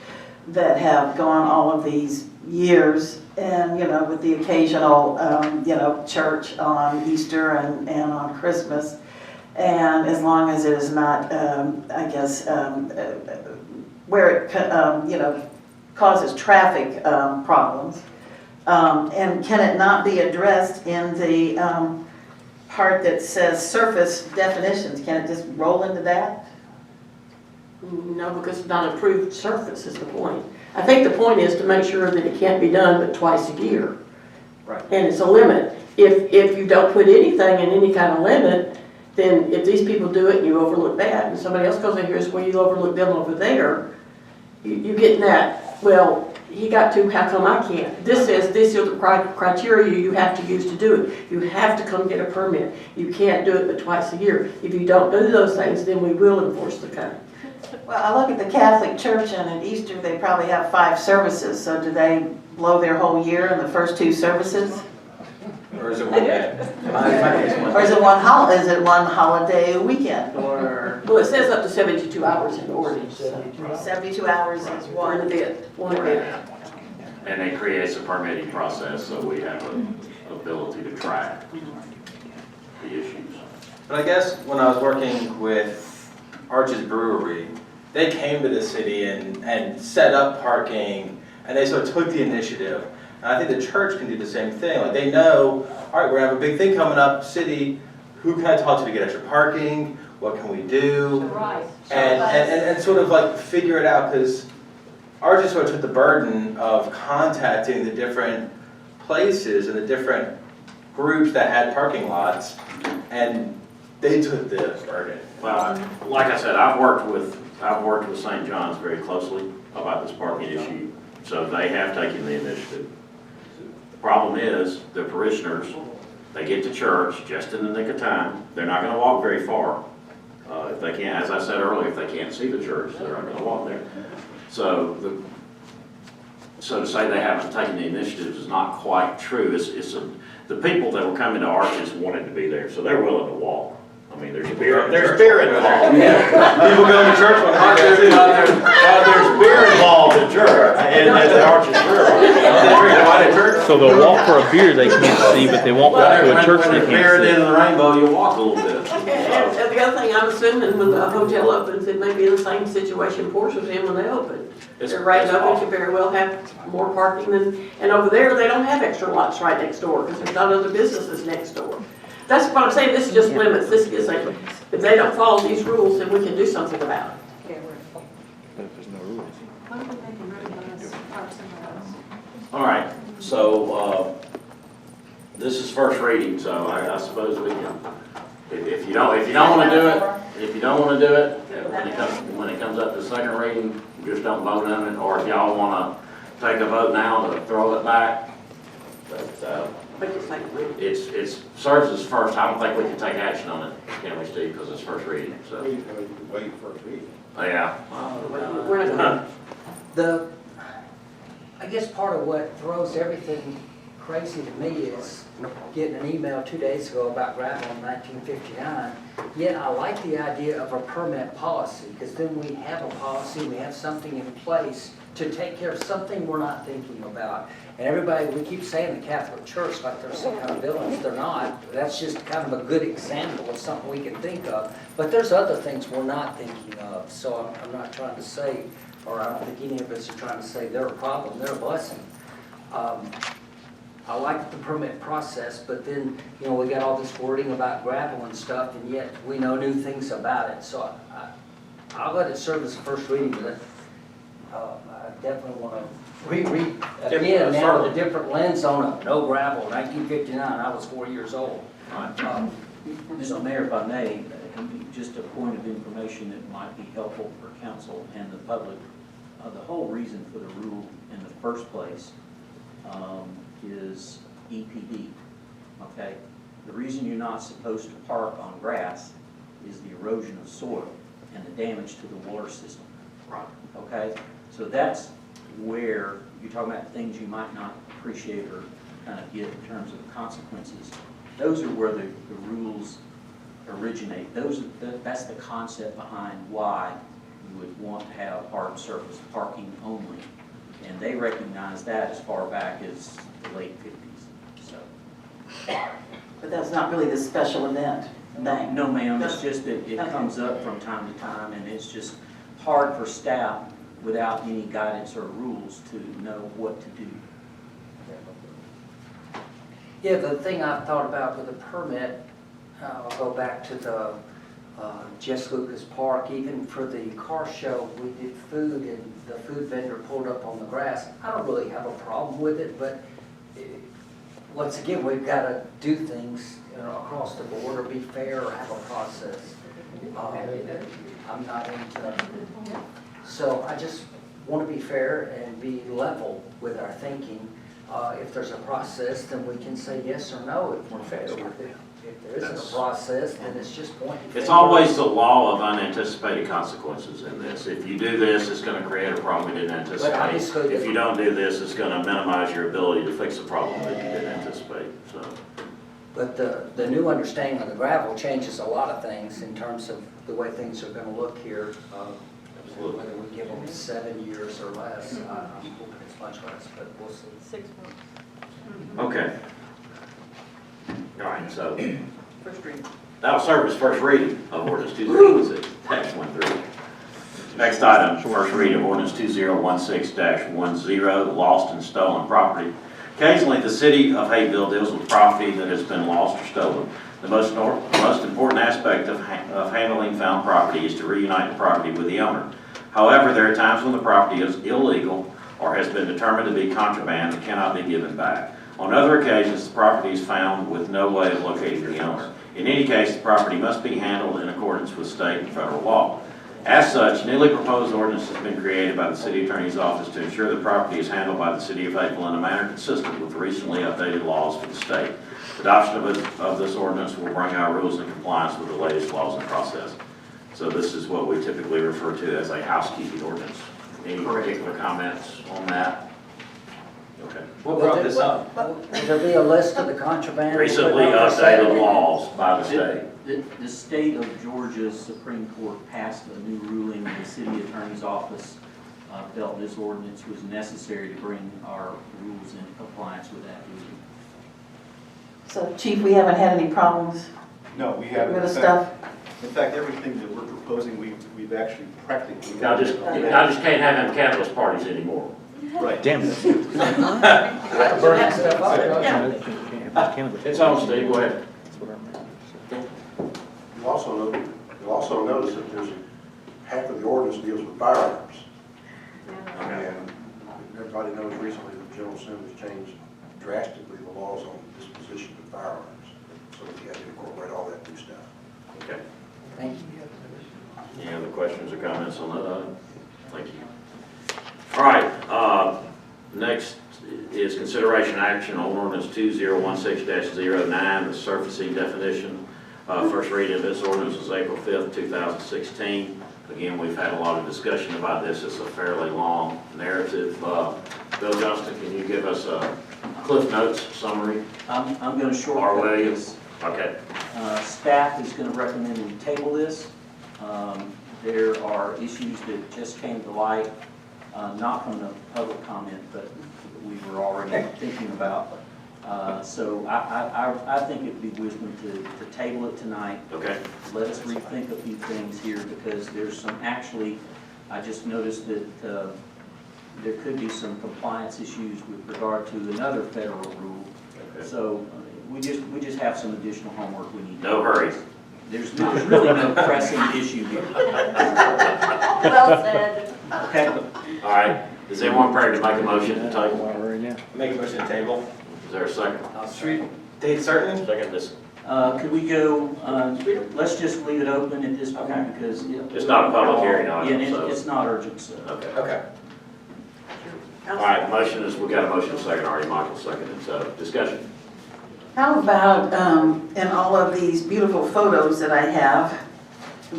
that have gone all of these years, and, you know, with the occasional, you know, church on Easter and on Christmas. And as long as it is not, I guess, where it, you know, causes traffic problems. And can it not be addressed in the part that says surface definitions? Can it just roll into that? No, because it's not approved surface is the point. I think the point is to make sure that it can't be done but twice a year. right. And it's a limit. If you don't put anything in any kind of limit, then if these people do it and you overlook that, and somebody else goes in here, so you overlook them over there, you get that, well, he got to, how come I can't? This says, this is the criteria you have to use to do it. You have to come get a permit. You can't do it but twice a year. If you don't do those things, then we will enforce the code. Well, I look at the Catholic Church, and at Easter, they probably have 5 services. So do they blow their whole year in the first 2 services? Or is it one day? Or is it one holiday a weekend? Or Well, it says up to 72 hours in the ordinance. 72 hours is One one. bit, one bit. And it creates a permitting process, so we have an ability to track the issues. But I guess when I was working with Arch's Brewery, they came to the city and set up parking, and they sort of took the initiative. And I think the church can do the same thing. Like they know, all right, we're gonna have a big thing coming up, city, who can I talk to get extra parking? What can we do? Right. And sort of like figure it out, because Arch sort of took the burden of contacting the different places and the different groups that had parking lots, and they took the burden. Well, like I said, I've worked with St. John's very closely about this parking issue, so they have taken the initiative. The problem is, the parishioners, they get to church just in the nick of time. They're not gonna walk very far. If they can't, as I said earlier, if they can't see the church, they're not gonna walk there. So to say they haven't taken the initiative is not quite true. The people that were coming to Arches wanted to be there, so they're willing to walk. I mean, there's beer there. People going to church when There's beer involved in church, and at the Arches Brewery. So they'll walk for a beer they can't see, but they won't walk to a church they When there's beer at can't the see. end of the rainbow, you'll walk a little bit. And the other thing, I'm assuming when the hotel opens, it may be the same situation Portia's in when they open. They're right open, you very well have more parking than, and over there, they don't have extra lots right next door, because there's not other businesses next door. That's what I'm saying, this is just limits, this is like, if they don't follow these rules, then we can do something about it. All right, so, this is first reading, so I suppose we can, if you don't wanna do it, when it comes up to second reading, just don't vote on it, or if y'all wanna take a vote now to throw it back. But, it's serves as first, I don't think we can take action on it, can we, Steve, because it's first reading, so. Wait for a reading. Yeah. We're not gonna, I guess part of what throws everything crazy to me is getting an email 2 days ago about gravel in 1959. Yet I like the idea of a permit policy, because then we have a policy, we have something in place to take care of something we're not thinking about. And everybody, we keep saying the Catholic Church like they're some kind of villains. They're not. That's just kind of a good example of something we can think of. But there's other things we're not thinking of. So I'm not trying to say, or I don't think any of us are trying to say they're a problem, they're a blessing. I like the permit process, but then, you know, we got all this wording about gravel and stuff, and yet we know new things about it. So I'll let it serve as a first reading, but I definitely want to reread again now with a different lens on it. No gravel, 1959, I was 4 years old. Mr. Mayor, if I may, just a point of information that might be helpful for council and the public. the whole reason for the rule in the first place is EPD, okay? The reason you're not supposed to park on grass is the erosion of soil and the damage to the water system. Right. Okay? So that's where you're talking about things you might not appreciate or kind of get in terms of consequences. Those are where the rules originate. That's the concept behind why you would want to have hard surface parking only. And they recognize that as far back as the late 50s. So. But that's not really the special event thing. No, ma'am, it's just that it comes up from time to time, and it's just hard for staff without any guidance or rules to know what to do. Yeah, the thing I thought about with the permit, I'll go back to the Jess Lucas Park. Even for the car show, we did food, and the food vendor pulled up on the grass. I don't really have a problem with it, but once again, we've got to do things, you know, across the board, or be fair, or have a process. I'm not into, so I just want to be fair and be level with our thinking. If there's a process, then we can say yes or no if we're fair with it. If there isn't a process, then it's just pointing. It's always the law of unanticipated consequences in this. If you do this, it's going to create a problem we didn't anticipate. If you don't do this, it's going to minimize your ability to fix a problem that you didn't anticipate. So. But the new understanding of the gravel changes a lot of things in terms of the way things are going to look here. Whether we give them 7 years or less, I'm hoping it's much less, but we'll see. 6 months. Okay. All right, so First reading. that'll serve as first reading of ordinance 2016-13. Next item, first reading of ordinance 2016-10, lost and stolen property. Occasionally, the city of Hapeville deals with property that has been lost or stolen. The most important aspect of handling found property is to reunite the property with the owner. However, there are times when the property is illegal or has been determined to be contraband and cannot be given back. On other occasions, the property is found with no way of locating the owner. In any case, the property must be handled in accordance with state and federal law. As such, newly proposed ordinance has been created by the City Attorney's Office to ensure the property is handled by the City of Hapeville in a manner consistent with the recently updated laws for the state. Adoption of this ordinance will bring our rules in compliance with the latest laws and process. So this is what we typically refer to as a housekeeping ordinance. Any particular comments on that? Okay. What brought this up? Will there be a list of the contraband? Recently updated laws by the state. The state of Georgia's Supreme Court passed a new ruling, and the City Attorney's Office felt this ordinance was necessary to bring our rules into compliance with that ruling. So Chief, we haven't had any problems No, we haven't. with the stuff? In fact, everything that we're proposing, we've actually practically. I just can't have them cannabis parties anymore. Right. Damn it. It's on, Steve, go ahead. You'll also notice that there's half of the ordinance deals with firearms. And everybody knows recently that General Assembly has changed drastically the laws on disposition of firearms. So we have to incorporate all that new stuff. Okay. Thank you. Any other questions or comments on that item? Thank you. All right, next is consideration action on ordinance 2016-09, the surfacing definition. First reading of this ordinance was April 5th, 2016. Again, we've had a lot of discussion about this. It's a fairly long narrative. Bill Johnston, can you give us a Cliff Notes summary? I'm going to shortcut this. Okay. Staff is going to recommend we table this. There are issues that just came to light, not from the public comment, but we were already thinking about. So I think it'd be wisdom to table it tonight. Okay. Let us rethink a few things here, because there's some, actually, I just noticed that there could be some compliance issues with regard to another federal rule. Okay. So we just have some additional homework we need to do. No hurry. There's really no pressing issue here. Well said. Okay. All right. Is anyone prepared to make a motion to table? Make a motion to table. Is there a second? Date certain? Second this. Could we go, let's just leave it open at this point, because It's not a public hearing, yeah, item, and so. it's not urgent, so. Okay. Okay. All right, motion is, we got a motion second already, Michael seconded, so discussion. How about, in all of these beautiful photos that I have,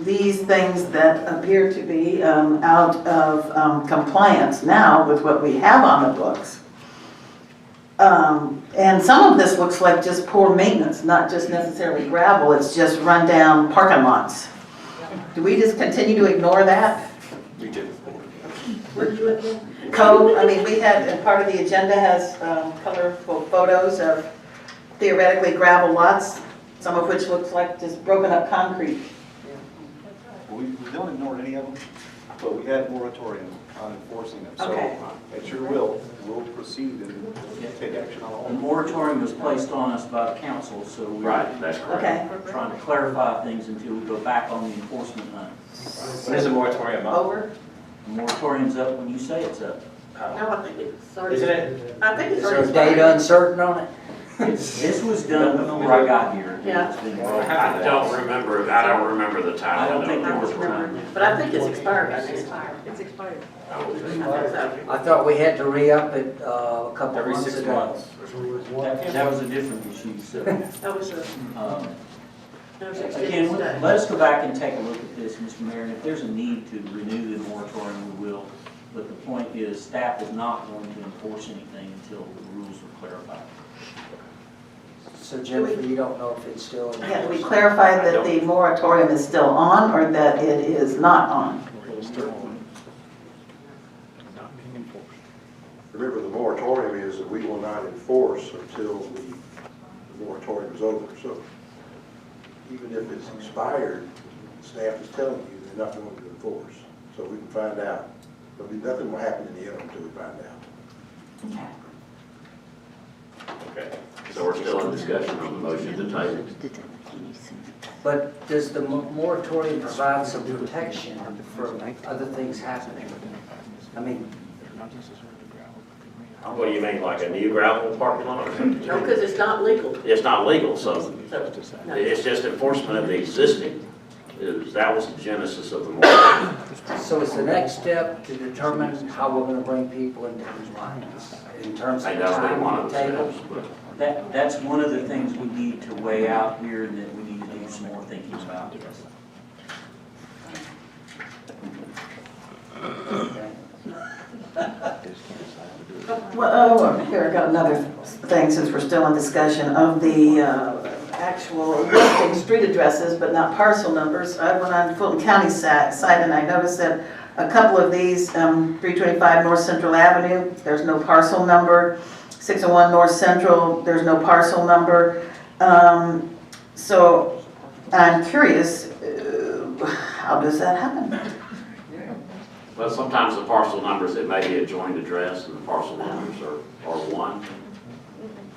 these things that appear to be out of compliance now with what we have on the books? And some of this looks like just poor maintenance, not just necessarily gravel, it's just rundown parking lots. Do we just continue to ignore that? We do. Code, I mean, we had, and part of the agenda has colorful photos of theoretically gravel lots, some of which looks like just broken up concrete. We don't ignore any of them, but we had moratorium on enforcing them. So Okay. at your will, we'll proceed and take action on all of The them. moratorium was placed on us by the council, so we're Right, that's correct. Okay. trying to clarify things until we go back on the enforcement hunt. When is the moratorium up? Over? The moratorium's up when you say it's up. No, I think it's already. Isn't it? I think it's Is there already a date expired. uncertain on it? This was done before I got here. Yeah. It's been- I don't remember the time. I don't think there was a time. But I think it's expired, I think. It's expired. I will think. I think so. I thought we had to re-up it a couple Every months 6 ago. months. That was a different issue, so. That was a, um, that was Again, extended stay. let us go back and take a look at this, Mr. Mayor, and if there's a need to renew the moratorium, we will. But the point is, staff is not going to enforce anything until the rules are clarified. So Jennifer, you don't know if it's still in Yeah, we force? clarified that the moratorium is still on or that it is not on? Remember, the moratorium is that we will not enforce until the moratorium is over. So even if it's expired, staff is telling you they're not going to enforce. So we can find out. But nothing will happen in the interim until we find out. Okay, so we're still in discussion on the motion to table. But does the moratorium provide some protection for other things happening? I mean, What do you mean, like a new gravel parking lot or something? No, because it's not legal. It's not legal, so So, no. it's just enforcement of the existing. That was the genesis of the moratorium. so it's the next step to determine how we're gonna bring people into compliance in terms of And that'll be one time of and the table. steps. but- That's one of the things we need to weigh out here and that we need to do some more thinking about. Well, here, I got another thing, since we're still in discussion of the actual listing street addresses, but not parcel numbers. I went on Fulton County site and I noticed that a couple of these, 325 North Central Avenue, there's no parcel number. 601 North Central, there's no parcel number. So I'm curious, how does that happen? Well, sometimes the parcel numbers, it may be a joint address and the parcel numbers are one.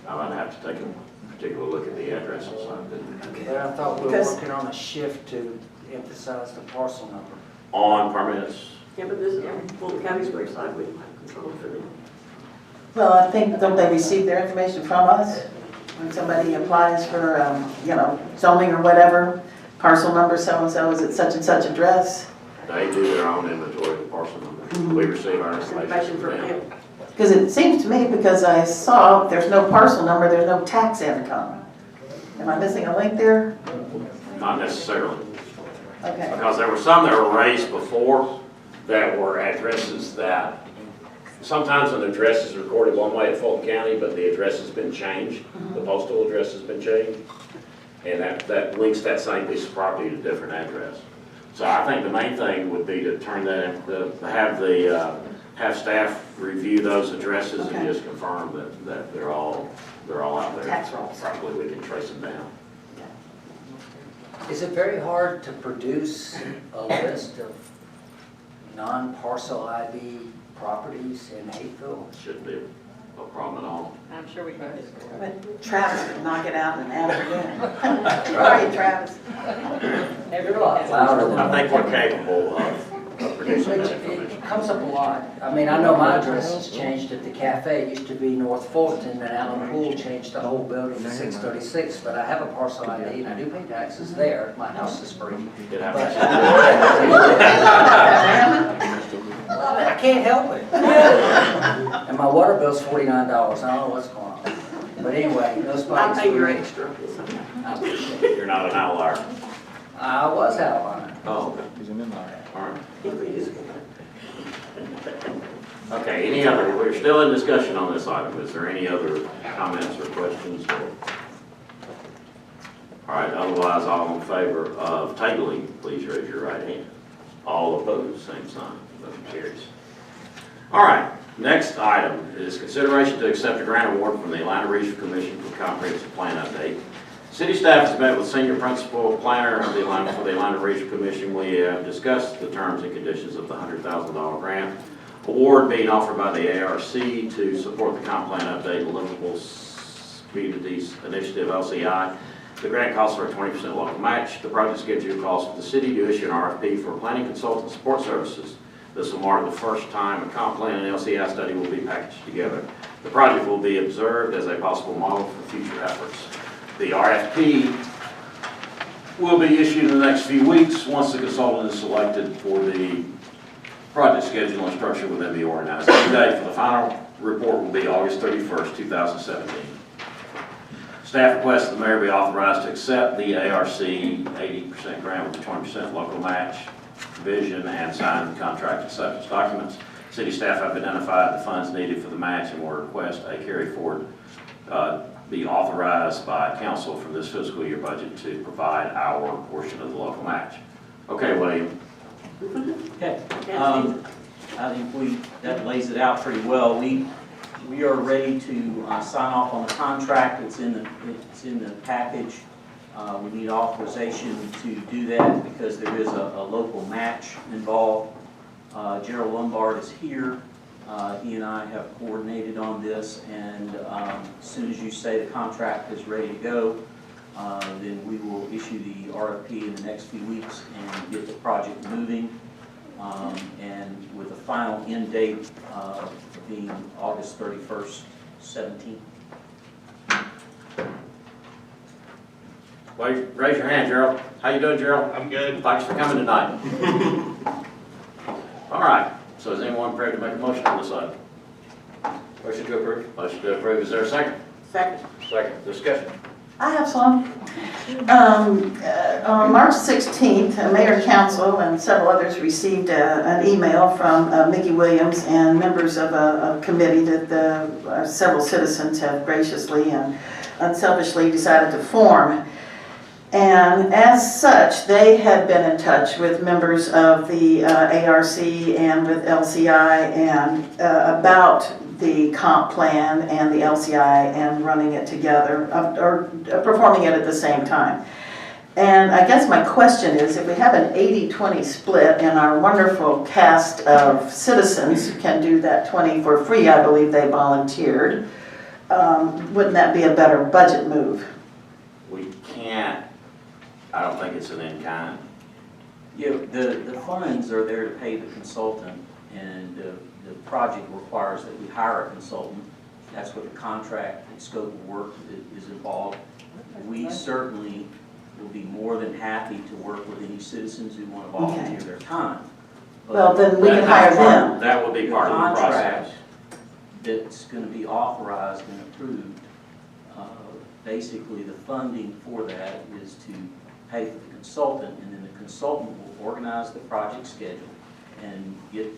I might have to take a particular look at the addresses. But I thought we were Because- working on a shift to emphasize the parcel number. On permits, Yeah, but this, Fulton County's website, we don't have control for them. Well, I think, don't they receive their information from us? When somebody applies for, zoning or whatever, parcel number so-and-so is at such and such address? they do their own inventory of the parcel numbers. We receive our information from them. Because it seems to me, because I saw there's no parcel number, there's no tax income. Am I missing a link there? Not necessarily. Okay. Because there were some that were raised before that were addresses that, sometimes an address is recorded one way at Fulton County, but the address has been changed. The postal address has been changed. And that links that same piece of property to a different address. So I think the main thing would be to turn that, have staff review those addresses and Okay. just confirm that they're all out there. Tax rolls. Probably we can trace them down. Is it very hard to produce a list of non-parcel ID properties in Hapeville? Shouldn't be a problem at all. I'm sure we could. But Travis could knock it out in an afternoon. Right, Travis. Louder than I think we're capable of producing that It information. comes up a lot. I mean, I know my address has changed at the cafe. It used to be North Fulton, and Alan Poole changed the whole building to 636, but I have a parcel ID, and I do pay taxes there. My house is free. It happens. I can't help it. I And my water bill's $49. I don't know what's going on. But anyway, no I'll spikes pay for your me. extra. You're not an outlier. I was out on it. Oh, okay. He's an inlier. All right. Okay, any other, we're still in discussion on this item. Is there any other comments or questions? All right, otherwise, all in favor of tabling, please raise your right hand. All opposed, same sign. Motion carries. All right, next item is consideration to accept a grant award from the Atlanta Regional Commission for Comprehensive Plan Update. City staff has met with senior principal planner of the Atlanta Regional Commission. We have discussed the terms and conditions of the $100,000 grant award being offered by the ARC to support the comp plan update and livable communities initiative LCI. The grant calls for a 20% local match. The project schedule calls for the city to issue an RFP for planning consultant support services. This will mark the first time a comp plan and LCI study will be packaged together. The project will be observed as a possible model for future efforts. The RFP will be issued in the next few weeks once the consultant is selected for the project schedule and structure within the organization. The date for the final report will be August 31st, 2017. Staff requests the mayor be authorized to accept the ARC 80% grant with a 20% local match provision and sign the contract acceptance documents. City staff have identified the funds needed for the match and will request a carry forward be authorized by council from this fiscal year budget to provide our portion of the local match. Okay, William. Okay, I think that lays it out pretty well. We are ready to sign off on the contract. It's in the package. We need authorization to do that because there is a local match involved. Gerald Lombard is here. He and I have coordinated on this, and as soon as you say the contract is ready to go, then we will issue the RFP in the next few weeks and get the project moving, and with a final end date being August 31st, 17. Raise your hand, Gerald. How you doing, Gerald? I'm good. Thanks for coming tonight. All right. So is anyone prepared to make a motion on this item? Motion to approve. Motion to approve. Is there a second? Second. Second. Discussion. I have some. On March 16th, Mayor and Council and several others received an email from Mickey Williams and members of a committee that several citizens have graciously and unselfishly decided to form. And as such, they had been in touch with members of the ARC and with LCI and about the comp plan and the LCI and running it together, or performing it at the same time. And I guess my question is, if we have an 80-20 split and our wonderful cast of citizens can do that 20 for free, I believe they volunteered, wouldn't that be a better budget move? We can't. I don't think it's an in-kind. Yeah, the funds are there to pay the consultant, and the project requires that we hire a consultant. That's what the contract and scope of work is involved. We certainly will be more than happy to work with any citizens who want to volunteer their time. But well, then we can hire them. That would be part of the process. That's going to be authorized and approved. Basically, the funding for that is to pay for the consultant, and then the consultant will organize the project schedule and get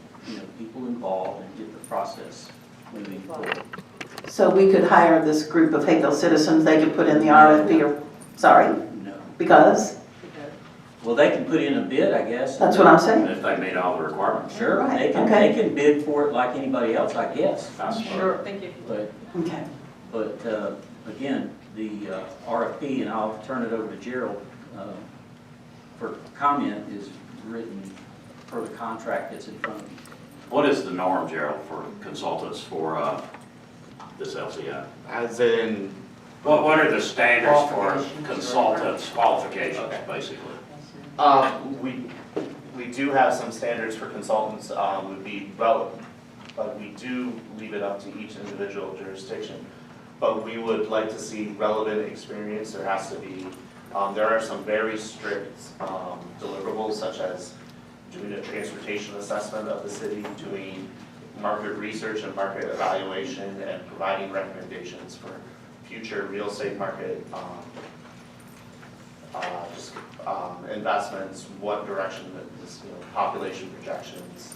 people involved and get the process moving forward. So we could hire this group of Hapeville citizens, they could put in the RFP, or, sorry? No. Because? Well, they can put in a bid, I guess. That's what I'm saying. If they meet all the requirements. Sure, Right, they can bid for it like anybody else, I guess. Sure, thank you. But again, the RFP, and I'll turn it over to Gerald for comment, is written per the contract that's in front of me. What is the norm, Gerald, for consultants for this LCI? As in, What are the standards for consultants' qualifications, basically? we do have some standards for consultants, would be relevant, but we do leave it up to each individual jurisdiction. But we would like to see relevant experience. There has to be, there are some very strict deliverables, such as doing a transportation assessment of the city, doing market research and market evaluation and providing recommendations for future real estate market investments, what direction that this, population projections,